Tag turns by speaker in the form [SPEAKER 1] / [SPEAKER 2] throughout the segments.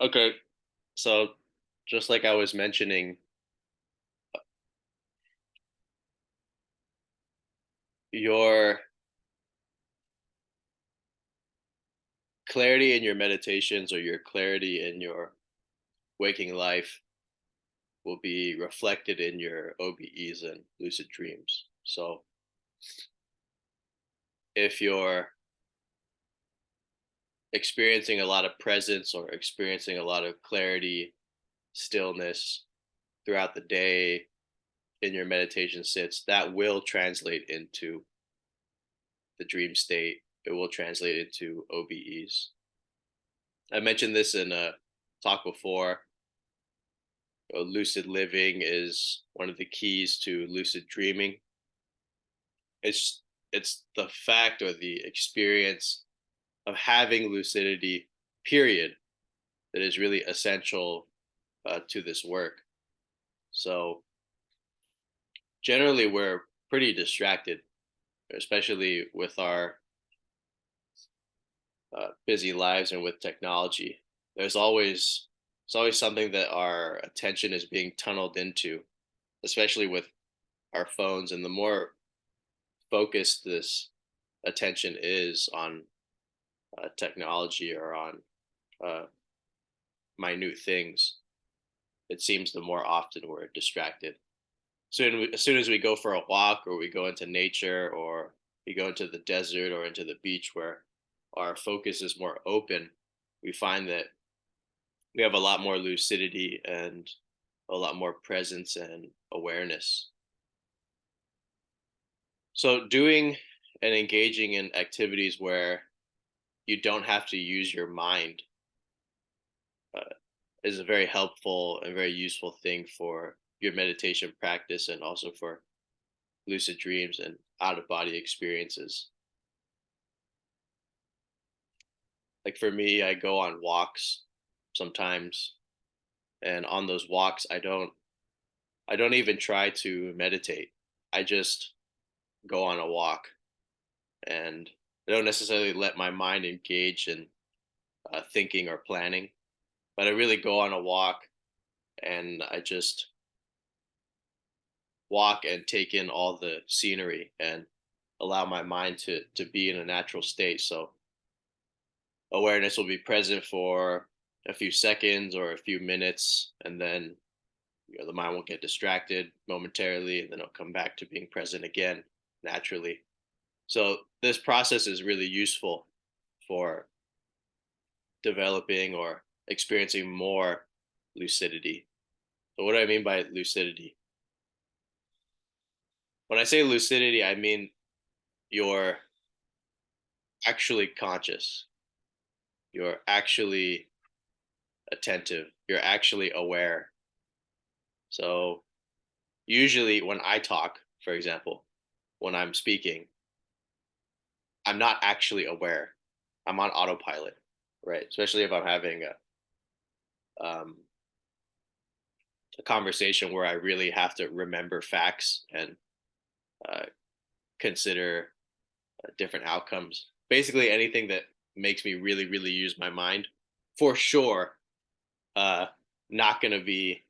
[SPEAKER 1] Okay, so just like I was mentioning, your clarity in your meditations or your clarity in your waking life will be reflected in your OBEs and lucid dreams. So if you're experiencing a lot of presence or experiencing a lot of clarity, stillness throughout the day in your meditation sits, that will translate into the dream state. It will translate into OBEs. I mentioned this in a talk before. Lucid living is one of the keys to lucid dreaming. It's it's the fact or the experience of having lucidity, period, that is really essential to this work. So generally, we're pretty distracted, especially with our busy lives and with technology. There's always it's always something that our attention is being tunneled into, especially with our phones. And the more focused this attention is on technology or on uh, minute things, it seems the more often we're distracted. So as soon as we go for a walk or we go into nature or we go into the desert or into the beach where our focus is more open, we find that we have a lot more lucidity and a lot more presence and awareness. So doing and engaging in activities where you don't have to use your mind uh, is a very helpful and very useful thing for your meditation practice and also for lucid dreams and out of body experiences. Like for me, I go on walks sometimes, and on those walks I don't even try to meditate. I just go on a walk, and I don't necessarily let my mind engage in thinking or planning, but I really go on a walk and I just walk and take in all the scenery and allow my mind to be in a natural state. So awareness will be present for a few seconds or a few minutes, and then the mind will get distracted momentarily, and then it'll come back to being present again naturally. So this process is really useful for developing or experiencing more lucidity. So what do I mean by lucidity? When I say lucidity, I mean you're actually conscious. You're actually attentive. You're actually aware. So usually when I talk, for example, when I'm speaking, I'm not actually aware. I'm on autopilot, right? Especially if I'm having a conversation where I really have to remember facts and uh, consider different outcomes. Basically, anything that makes me really, really use my mind, for sure, uh, not going to be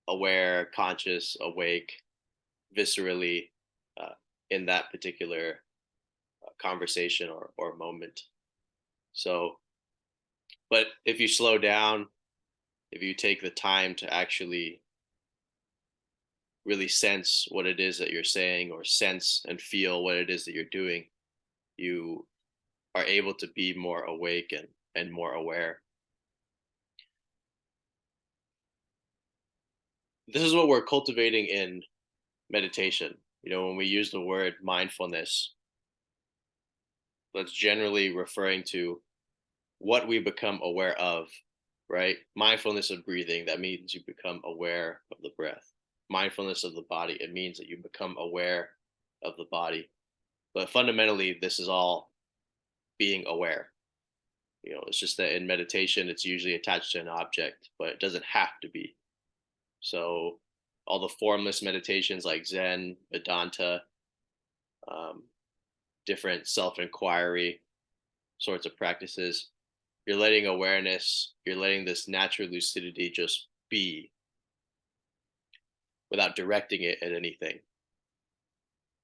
[SPEAKER 1] aware, conscious, awake, viscerally uh, in that particular conversation or moment. So, but if you slow down, if you take the time to actually really sense what it is that you're saying or sense and feel what it is that you're doing, you are able to be more awake and more aware. This is what we're cultivating in meditation. When we use the word mindfulness, that's generally referring to what we become aware of, right? Mindfulness of breathing, that means you become aware of the breath. Mindfulness of the body, it means that you become aware of the body. But fundamentally, this is all being aware. It's just that in meditation, it's usually attached to an object, but it doesn't have to be. So, all the formless meditations like Zen, Vedanta, um, different self inquiry sorts of practices, you're letting awareness, you're letting this natural lucidity just be without directing it at anything.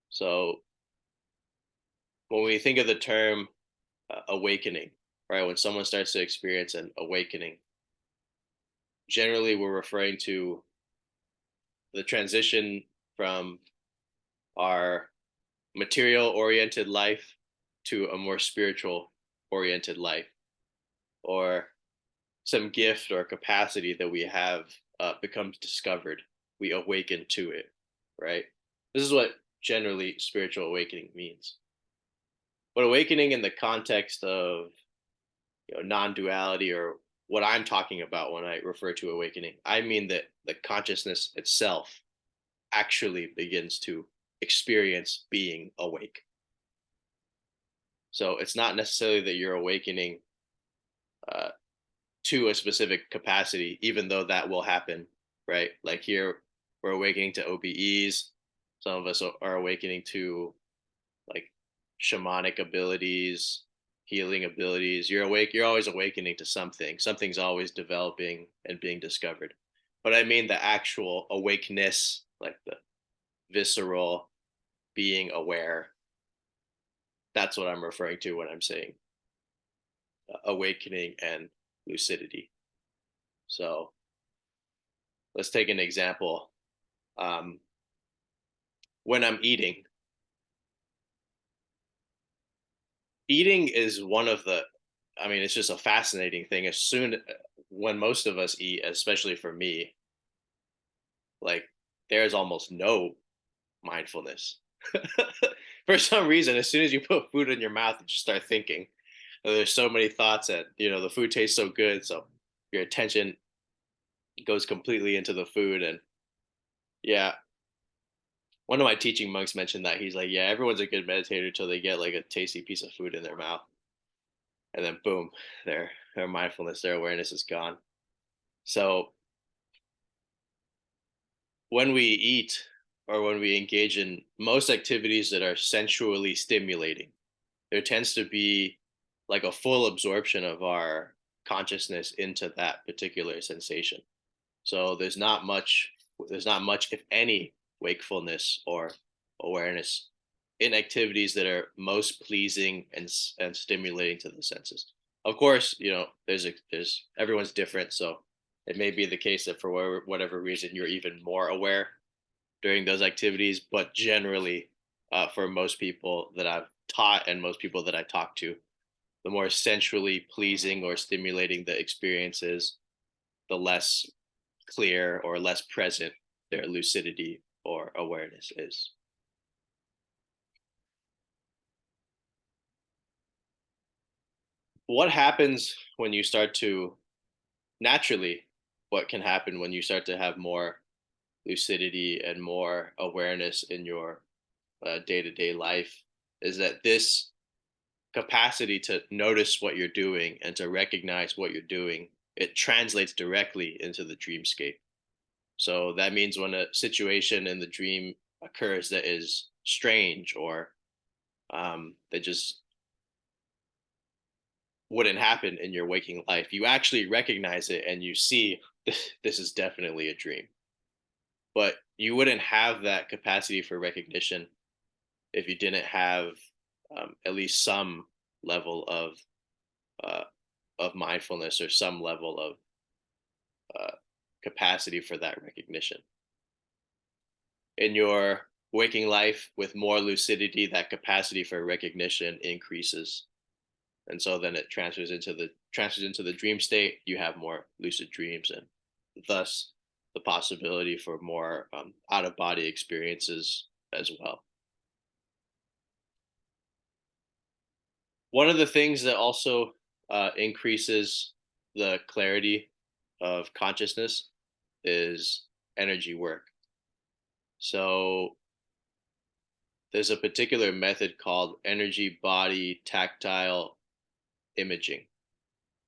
[SPEAKER 1] So when we think of the term awakening, right, when someone starts to experience an awakening, generally we're referring to the transition from our material oriented life to a more spiritual oriented life, or some gift or capacity that we have becomes discovered. We awaken to it, right? This is what generally spiritual awakening means. But awakening in the context of non-duality, or what I'm talking about when I refer to awakening, I mean that the consciousness itself actually begins to experience being awake. So it's not necessarily that you're awakening uh, to a specific capacity, even though that will happen, right? Like here, we're awakening to OBEs. Some of us are awakening to like shamanic abilities, healing abilities. You're awake. You're always awakening to something. Something's always developing and being discovered. But I mean the actual awakeness, like the visceral being aware. That's what I'm referring to when I'm saying awakening and lucidity. So let's take an example. Um, when I'm eating is one of the, I mean, it's just a fascinating thing. As soon when most of us eat, especially for me, like there's almost no mindfulness. For some reason, as soon as you put food in your mouth, you just start thinking. There's so many thoughts that the food tastes so good, so your attention goes completely into the food. And yeah, one of my teaching monks mentioned that. He's like, yeah, everyone's a good meditator till they get like a tasty piece of food in their mouth, and then boom, their mindfulness, their awareness is gone. So when we eat, or when we engage in most activities that are sensually stimulating, there tends to be like a full absorption of our consciousness into that particular sensation. So there's not much, if any, wakefulness or awareness in activities that are most pleasing and stimulating to the senses. Of course, there's everyone's different, so it may be the case that for whatever reason you're even more aware during those activities. But generally, for most people that I've taught and most people that I talk to, the more sensually pleasing or stimulating the experience is, the less clear or less present their lucidity or awareness is. What happens when you start to naturally, what can happen when you start to have more lucidity and more awareness in your day to day life is that this capacity to notice what you're doing and to recognize what you're doing, it translates directly into the dreamscape. So that means when a situation in the dream occurs that is strange, or that just wouldn't happen in your waking life, you actually recognize it and you see this is definitely a dream. But you wouldn't have that capacity for recognition if you didn't have at least some level uh, of mindfulness, or some level of uh, capacity for that recognition. In your waking life, with more lucidity, that capacity for recognition increases, and so then it transfers into the dream state. You have more lucid dreams, and thus the possibility for more out of body experiences as well. One of the things that also increases the clarity of consciousness is energy work. So there's a particular method called energy body tactile imaging,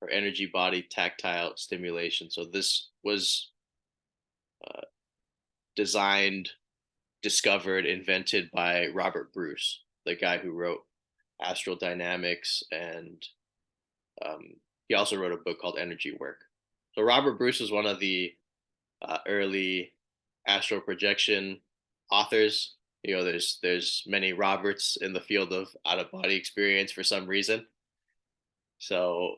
[SPEAKER 1] or energy body tactile stimulation. So this was uh, designed, discovered, invented by Robert Bruce, the guy who wrote Astral Dynamics and He also wrote a book called Energy Work. So Robert Bruce was one of the early astral projection authors. There's many Roberts in the field of out of body experience for some reason. So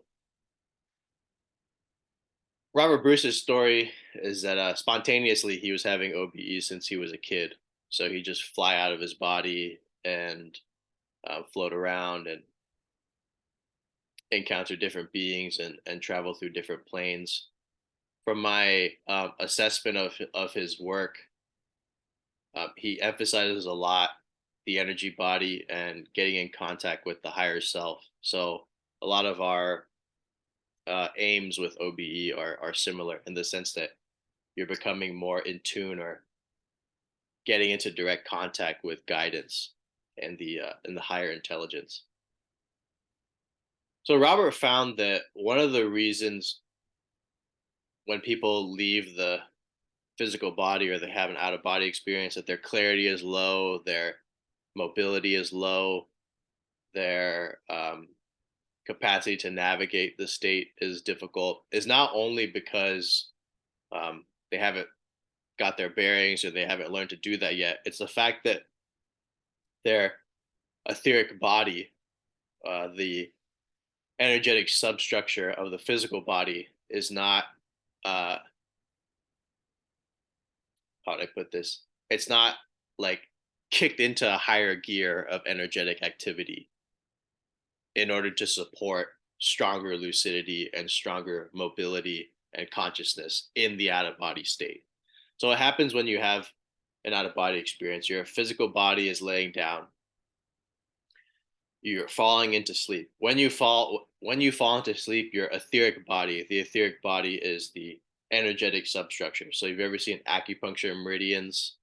[SPEAKER 1] Robert Bruce's story is that spontaneously he was having OBE since he was a kid. So he just fly out of his body and float around and encounter different beings and travel through different planes. From my assessment of his work, he emphasizes a lot the energy body and getting in contact with the higher self. So a lot of our aims with OBE are similar in the sense that you're becoming more in tune or getting into direct contact with guidance and the higher intelligence. So Robert found that one of the reasons when people leave the physical body or they have an out of body experience that their clarity is low, their mobility is low, their capacity to navigate the state is difficult is not only because they haven't got their bearings or they haven't learned to do that yet. It's the fact that their etheric body, the energetic substructure of the physical body, is not, uh, how do I put this? It's not like kicked into a higher gear of energetic activity in order to support stronger lucidity and stronger mobility and consciousness in the out of body state. So what happens when you have an out of body experience? Your physical body is laying down. You're falling into sleep. When you fall into sleep, your etheric body, the etheric body is the energetic substructure. So if you've ever seen acupuncture meridians,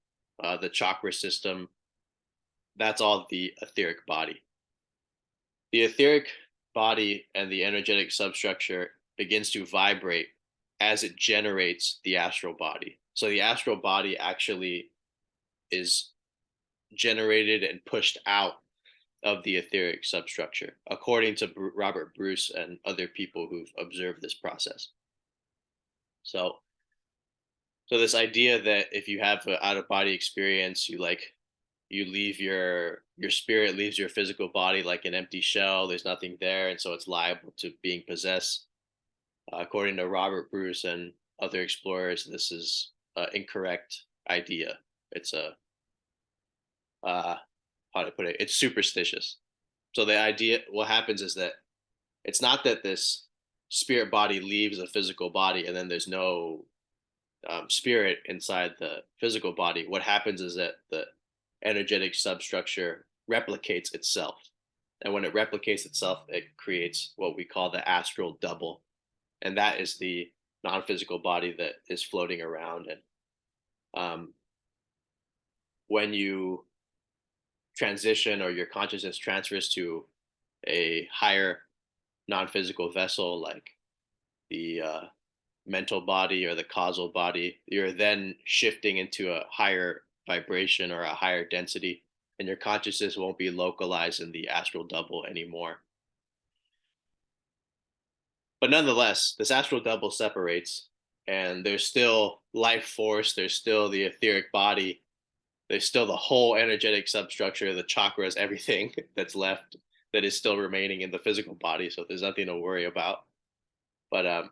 [SPEAKER 1] the chakra system, that's all the etheric body. The etheric body and the energetic substructure begins to vibrate as it generates the astral body. So the astral body actually is generated and pushed out of the etheric substructure, according to Robert Bruce and other people who've observed this process. So, so this idea that if you have an out of body experience, you leave your spirit leaves your physical body like an empty shell. There's nothing there, and so it's liable to being possessed. According to Robert Bruce and other explorers, this is an incorrect idea. It's a how to put it? It's superstitious. So the idea, what happens is that it's not that this spirit body leaves a physical body and then there's no spirit inside the physical body. What happens is that the energetic substructure replicates itself. And when it replicates itself, it creates what we call the astral double. And that is the non physical body that is floating around. And when you transition or your consciousness transfers to a higher non physical vessel like the mental body or the causal body, you're then shifting into a higher vibration or a higher density, and your consciousness won't be localized in the astral double anymore. But nonetheless, this astral double separates, and there's still life force, there's still the etheric body, there's still the whole energetic substructure, the chakras, everything that's left that is still remaining in the physical body. So there's nothing to worry about. But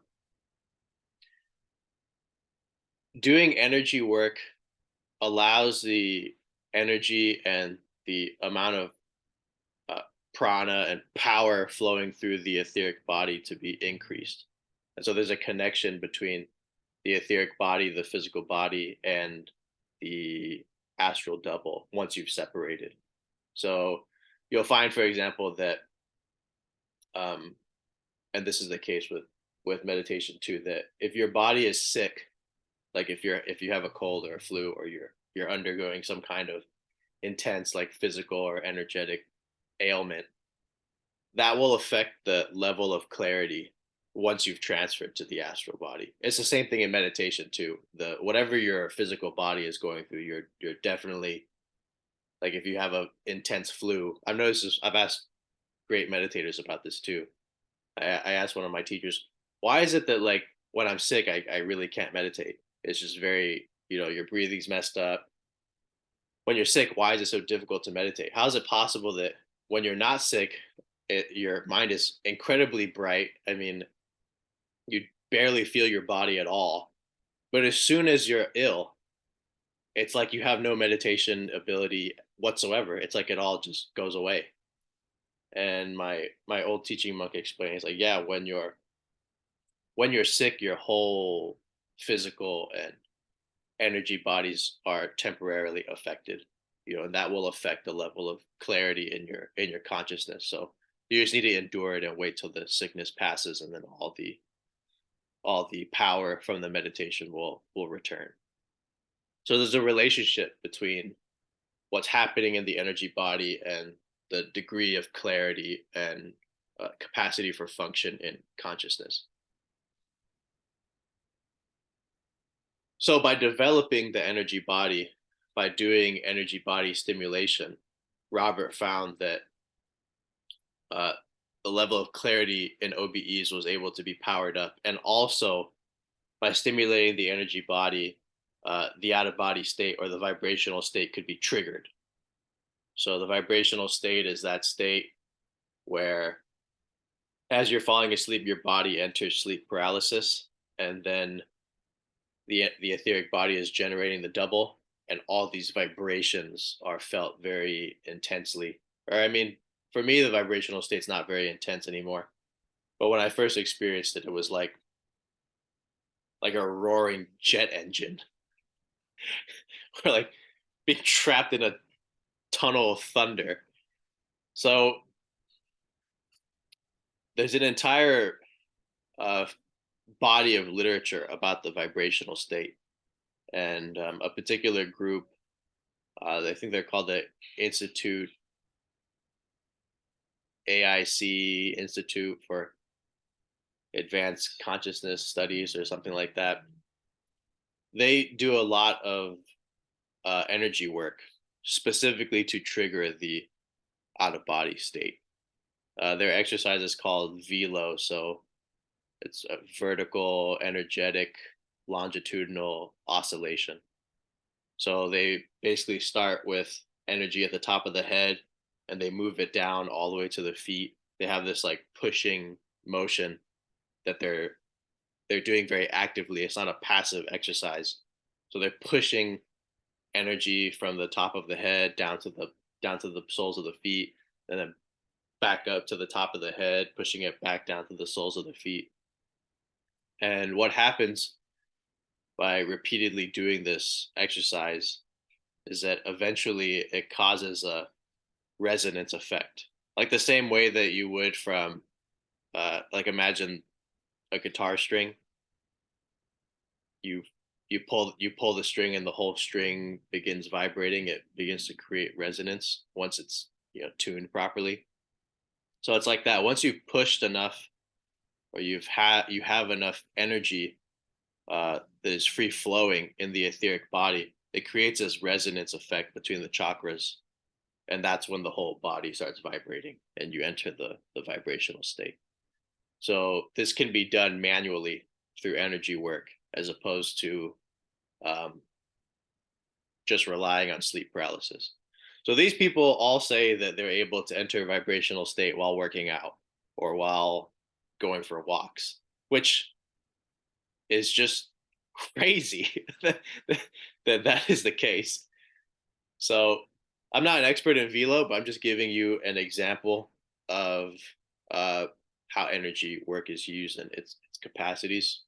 [SPEAKER 1] doing energy work allows the energy and the amount of uh, prana and power flowing through the etheric body to be increased. And so there's a connection between the etheric body, the physical body, and the astral double once you've separated. So you'll find, for example, that, and this is the case with meditation too, that if your body is sick, like if you have a cold or a flu or you're undergoing some kind of intense like physical or energetic ailment, that will affect the level of clarity once you've transferred to the astral body. It's the same thing in meditation too. The whatever your physical body is going through, you're definitely, like if you have a intense flu. I've noticed this, I've asked great meditators about this too. I asked one of my teachers, why is it that like when I'm sick, I really can't meditate? It's just very, your breathing's messed up. When you're sick, why is it so difficult to meditate? How is it possible that when you're not sick, your mind is incredibly bright? I mean, you barely feel your body at all. But as soon as you're ill, it's like you have no meditation ability whatsoever. It's like it all just goes away. And my old teaching monk explains like, yeah, when you're sick, your whole physical and energy bodies are temporarily affected, and that will affect the level of clarity in your consciousness. So you just need to endure it and wait till the sickness passes, and then all the power from the meditation will return. So there's a relationship between what's happening in the energy body and the degree of clarity and capacity for function in consciousness. So by developing the energy body, by doing energy body stimulation, Robert found that uh, the level of clarity in OBEs was able to be powered up, and also by stimulating the energy body, the out of body state or the vibrational state could be triggered. So the vibrational state is that state where, as you're falling asleep, your body enters sleep paralysis, and then the etheric body is generating the double, and all these vibrations are felt very intensely. Or I mean, for me, the vibrational state's not very intense anymore. But when I first experienced it, it was like a roaring jet engine, or like being trapped in a tunnel of thunder. So there's an entire uh, body of literature about the vibrational state, and a particular group, I think they're called the Institute AIC, Institute for Advanced Consciousness Studies, or something like that. They do a lot of energy work specifically to trigger the out of body state. Their exercise is called velo, so it's a vertical, energetic, longitudinal oscillation. So they basically start with energy at the top of the head, and they move it down all the way to the feet. They have this like pushing motion that they're doing very actively. It's not a passive exercise. So they're pushing energy from the top of the head down to the soles of the feet, and then back up to the top of the head, pushing it back down to the soles of the feet. And what happens by repeatedly doing this exercise is that eventually it causes a resonance effect, like the same way that you would from, like, imagine a guitar string. You you pull you pull the string and the whole string begins vibrating. It begins to create resonance once it's tuned properly. So it's like that. Once you've pushed enough, or you have enough energy that is free flowing in the etheric body, it creates this resonance effect between the chakras, and that's when the whole body starts vibrating and you enter the vibrational state. So this can be done manually through energy work, as opposed to um, just relying on sleep paralysis. So these people all say that they're able to enter a vibrational state while working out or while going for walks, which is just crazy that is the case. So I'm not an expert in velo, but I'm just giving you an example of uh, how energy work is used and its capacities.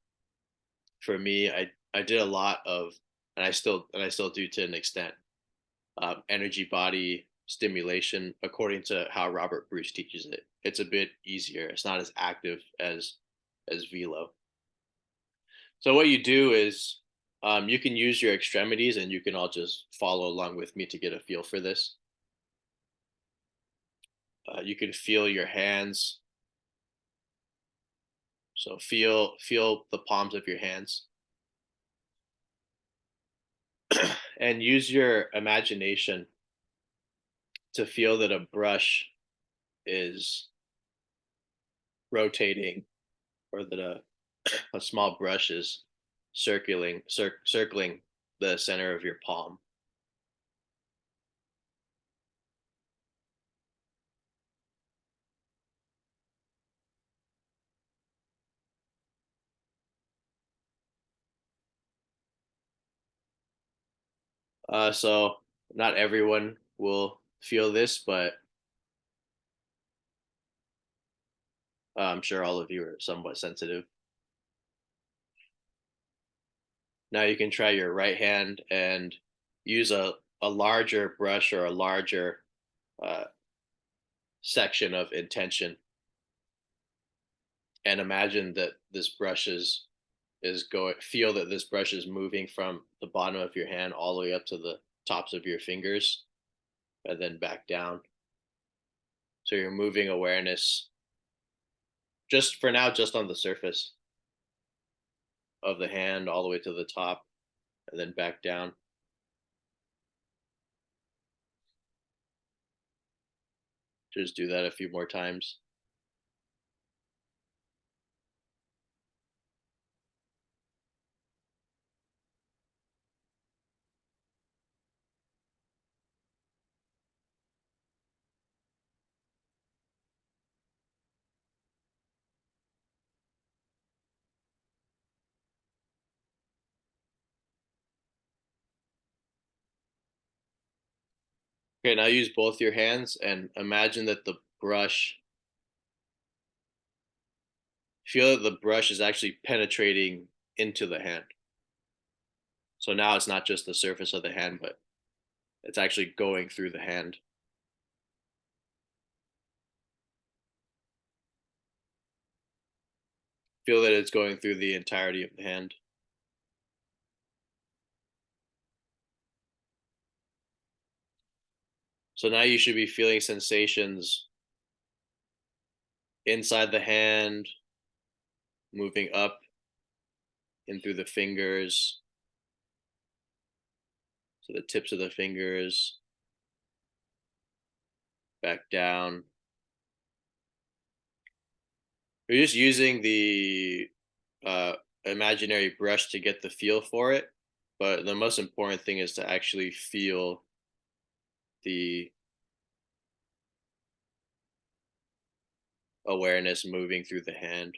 [SPEAKER 1] For me, I did a lot of, and I still do to an extent, energy body stimulation according to how Robert Bruce teaches it. It's a bit easier. It's not as active as velo. So what you do is, you can use your extremities, and you can all just follow along with me to get a feel for this. You can feel your hands. So feel the palms of your hands, and use your imagination to feel that a brush is rotating, or that a small brush is circling the center of your palm. So not everyone will feel this, but I'm sure all of you are somewhat sensitive. Now you can try your right hand and use a larger brush or a larger uh, section of intention, and imagine that this brush is going, feel that this brush is moving from the bottom of your hand all the way up to the tops of your fingers and then back down. So you're moving awareness just for now, just on the surface of the hand all the way to the top and then back down. Just do that a few more times. Okay, now use both your hands and imagine that the brush, feel that the brush is actually penetrating into the hand. So now it's not just the surface of the hand, but it's actually going through the hand. Feel that it's going through the entirety of the hand. So now you should be feeling sensations inside the hand, moving up in through the fingers, to the tips of the fingers, back down. You're just using the uh, imaginary brush to get the feel for it, but the most important thing is to actually feel the awareness moving through the hand.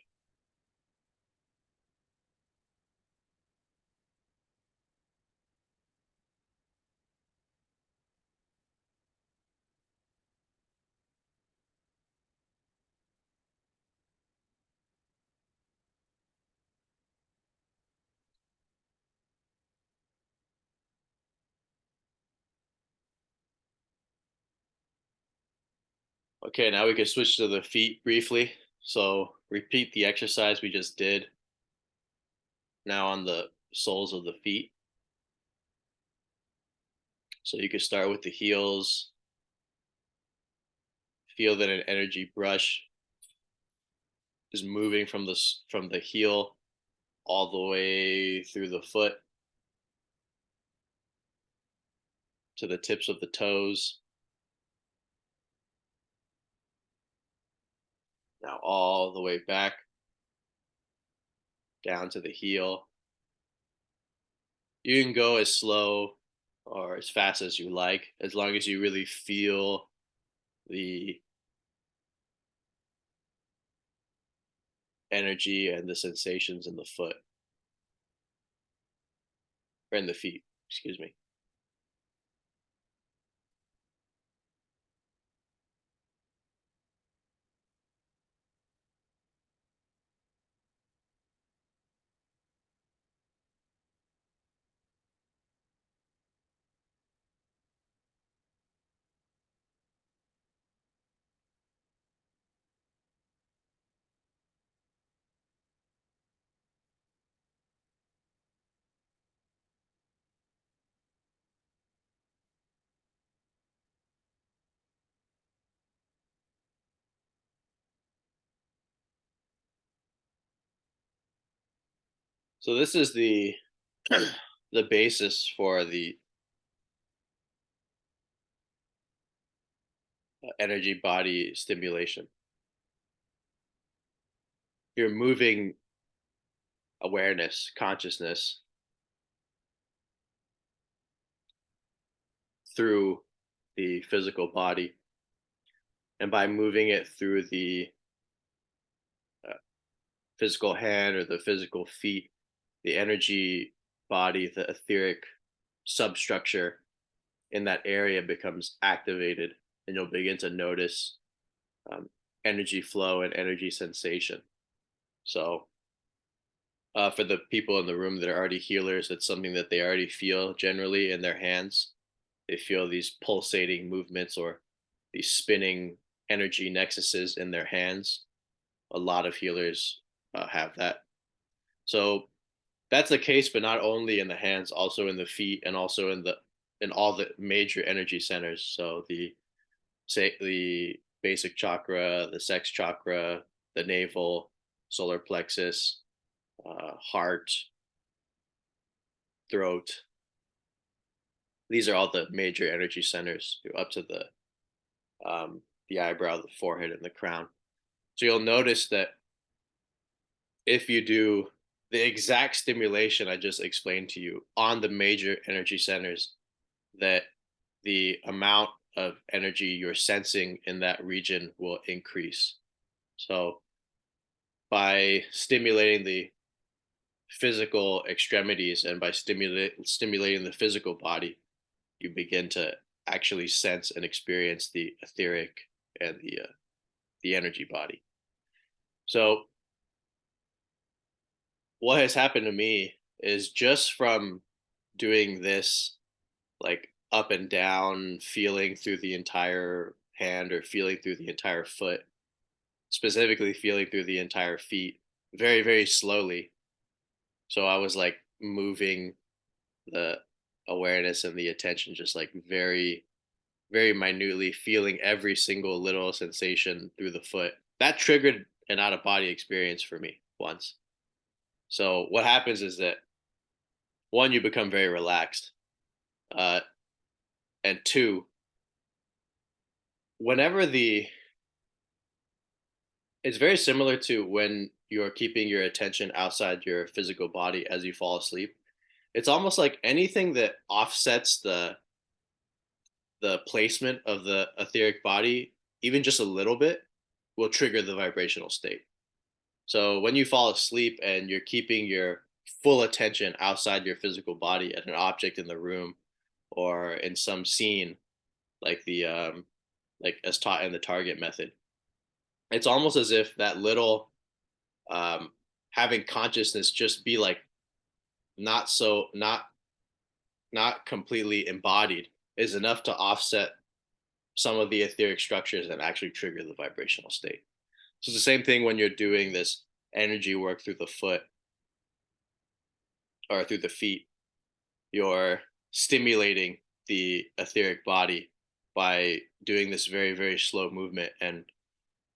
[SPEAKER 1] Okay, now we can switch to the feet briefly. So repeat the exercise we just did now on the soles of the feet. So you can start with the heels. Feel that an energy brush is moving from the heel all the way through the foot to the tips of the toes. Now all the way back down to the heel. You can go as slow or as fast as you like, as long as you really feel the energy and the sensations in the foot, or in the feet, excuse me. So this is the the basis for the energy body stimulation. you're moving awareness, consciousness through the physical body. And by moving it through the uh, physical hand or the physical feet, the energy body, the etheric substructure in that area becomes activated, and you'll begin to notice um, energy flow and energy sensation. So, for the people in the room that are already healers, it's something that they already feel generally in their hands. They feel these pulsating movements or these spinning energy nexuses in their hands. A lot of healers have that. So that's the case, but not only in the hands, also in the feet, and also in all the major energy centers. So the basic chakra, the sex chakra, the navel, solar plexus, heart, throat. These are all the major energy centers up to the eyebrow, the forehead, and the crown. So you'll notice that if you do the exact stimulation I just explained to you on the major energy centers, that the amount of energy you're sensing in that region will increase. So by stimulating the physical extremities and by stimulating the physical body, you begin to actually sense and experience the etheric and the energy body. So what has happened to me is just from doing this, like up and down, feeling through the entire hand or feeling through the entire foot, specifically feeling through the entire feet very, very slowly. So I was like moving the awareness and the attention just like very, very minutely, feeling every single little sensation through the foot. That triggered an out of body experience for me once. So what happens is that one, you become very relaxed, uh, and two, whenever the it's very similar to when you're keeping your attention outside your physical body as you fall asleep. It's almost like anything that offsets the placement of the etheric body, even just a little bit, will trigger the vibrational state. So when you fall asleep and you're keeping your full attention outside your physical body at an object in the room or in some scene, like the like as taught in the target method, it's almost as if that little um, having consciousness just be like not so not completely embodied is enough to offset some of the etheric structures and actually trigger the vibrational state. So it's the same thing when you're doing this energy work through the foot or through the feet. You're stimulating the etheric body by doing this very, very slow movement. And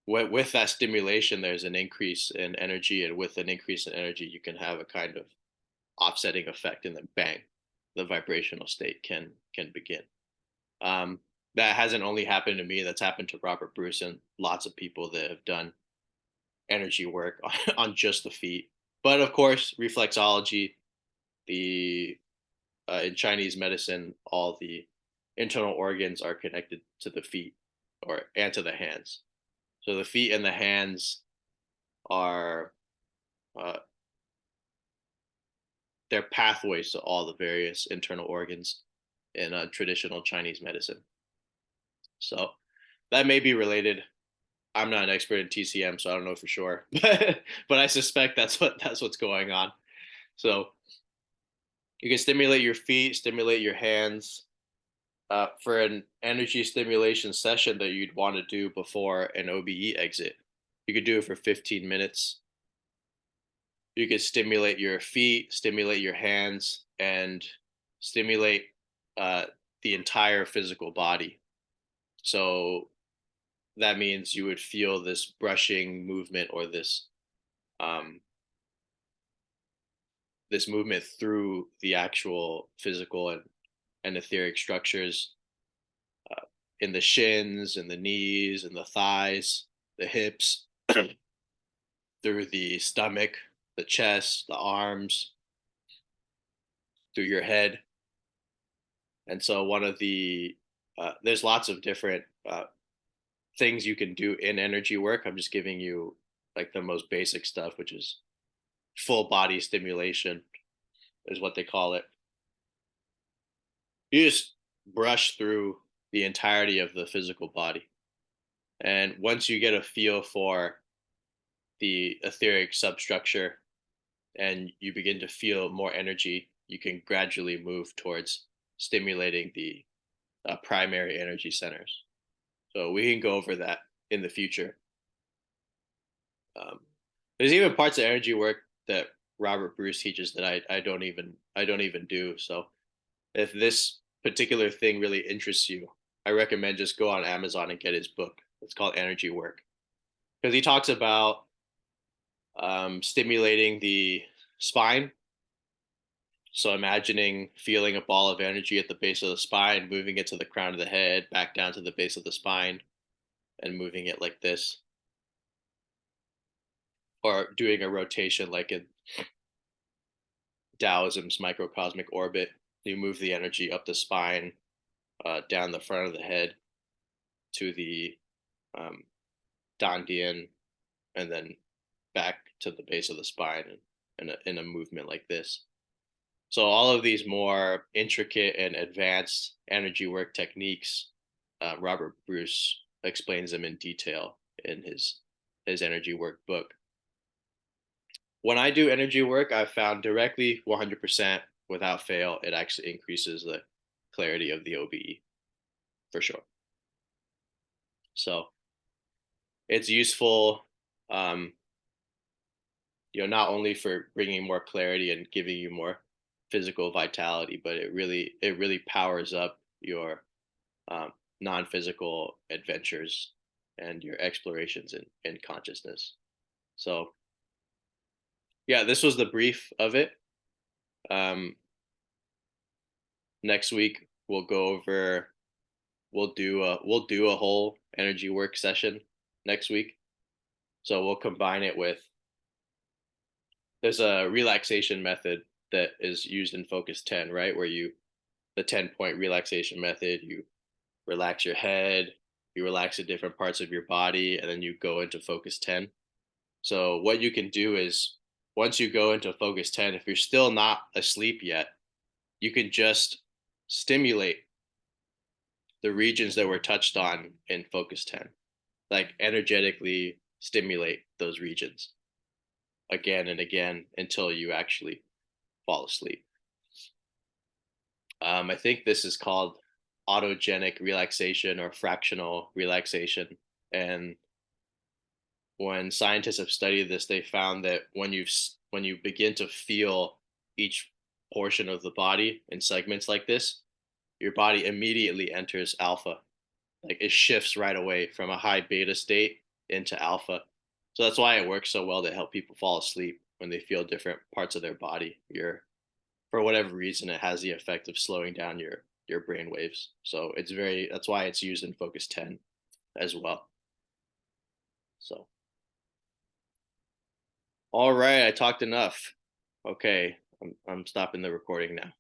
[SPEAKER 1] with that stimulation, there's an increase in energy. And with an increase in energy, you can have a kind of offsetting effect, and then bang, the vibrational state can begin. Um, that hasn't only happened to me, that's happened to Robert Bruce and lots of people that have done energy work on just the feet. But of course, reflexology, the in Chinese medicine, all the internal organs are connected to the feet or and to the hands. So the feet and the hands are uh, they're pathways to all the various internal organs in traditional Chinese medicine. So that may be related. I'm not an expert in TCM, so I don't know for sure, but I suspect that's what's going on. So you can stimulate your feet, stimulate your hands for an energy stimulation session that you'd want to do before an OBE exit. You could do it for 15 minutes. You could stimulate your feet, stimulate your hands, and stimulate uh, the entire physical body. So that means you would feel this brushing movement or um, this movement through the actual physical and etheric structures in the shins and the knees and the thighs, the hips, through the stomach, the chest, the arms, through your head. And so one of the there's lots of different things you can do in energy work. I'm just giving you like the most basic stuff, which is full body stimulation, is what they call it. You just brush through the entirety of the physical body. And once you get a feel for the etheric substructure and you begin to feel more energy, you can gradually move towards stimulating the primary energy centers. So we can go over that in the future. Um, there's even parts of energy work that Robert Bruce teaches that I don't even do. So if this particular thing really interests you, I recommend just go on Amazon and get his book. It's called Energy Work because he talks about stimulating the spine. So imagining feeling a ball of energy at the base of the spine, moving it to the crown of the head, back down to the base of the spine, and moving it like this, or doing a rotation like in Taoism's microcosmic orbit. You move the energy up the spine, down the front of the head to the um, dantian, and then back to the base of the spine in a movement like this. So all of these more intricate and advanced energy work techniques, Robert Bruce explains them in detail in his energy work book. When I do energy work, I've found directly 100% without fail, it actually increases the clarity of the OBE for sure. So it's useful, um, not only for bringing more clarity and giving you more physical vitality, but it really powers up your um, non-physical adventures and your explorations in consciousness. So yeah, this was the brief of it. Um, Next week we'll go over we'll do a whole energy work session next week. So we'll combine it with there's a relaxation method that is used in Focus 10, right? Where the 10-point relaxation method, you relax your head, you relax the different parts of your body, and then you go into Focus 10. So what you can do is once you go into Focus 10, if you're still not asleep yet, you can just stimulate the regions that were touched on in Focus 10, like energetically stimulate those regions again and again until you actually fall asleep. I think this is called autogenic relaxation or fractional relaxation. And when scientists have studied this, they found that when you begin to feel each portion of the body in segments like this, your body immediately enters alpha. Like it shifts right away from a high beta state into alpha. So that's why it works so well to help people fall asleep when they feel different parts of their body. For whatever reason, it has the effect of slowing down your brain waves. So that's why it's used in Focus 10 as well. So all right, I talked enough. Okay, I'm stopping the recording now.